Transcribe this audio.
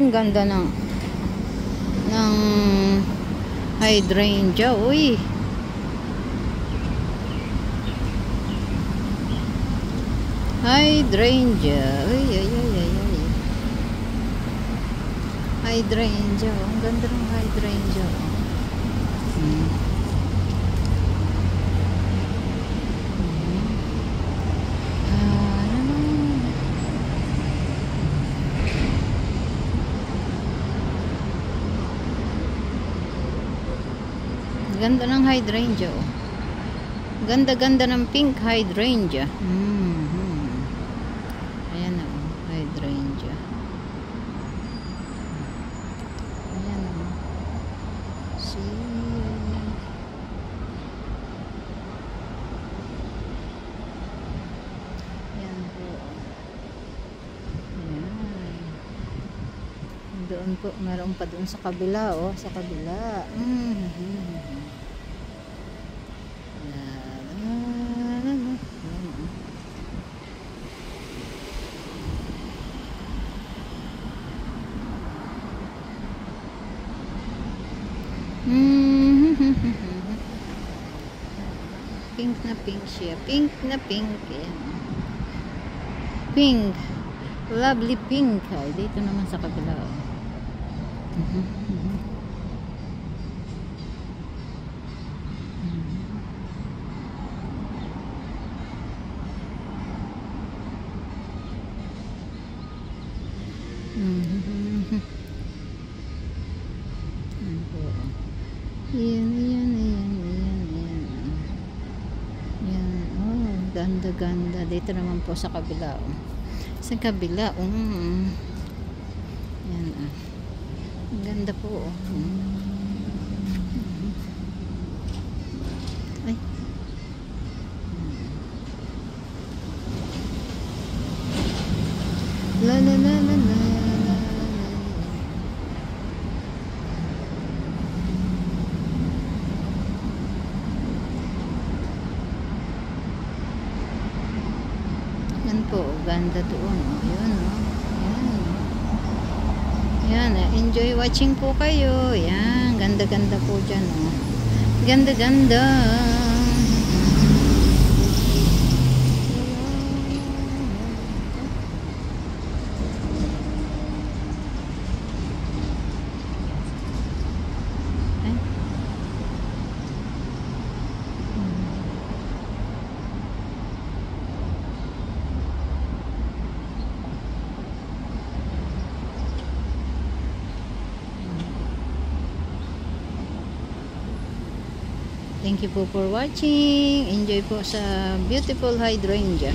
Ang ganda ng hydrangea, uy. Hydrangea, uy, ay, ay, ay, ay. Hydrangea, ang ganda ng hydrangea. Ganda ng hydrangea, oh. Ganda-ganda ng pink hydrangea. Ayan na, oh, hydrangea. Ayan na, oh. See? Ayan po. Ayan. Doon po, meron pa doon sa kabila, oh, sa kabila. Pink na pink siya. Pink na pink. Ayan. Pink. Lovely pink. Ay, dito naman sa kabila. Ayan, ayan, ayan, ayan, ayan. Ayan, oh, ganda-ganda. Dito naman po sa kabila, oh. Sa kabila, ayan, ah. Ang ganda po, oh. Ay. La la la la la. Yan po, ganda doon, oh. Yun, oh. Yan, enjoy watching po kayo. Yan, ganda-ganda po dyan, oh. Ganda-ganda. Thank you po for watching. Enjoy po sa beautiful hydrangea.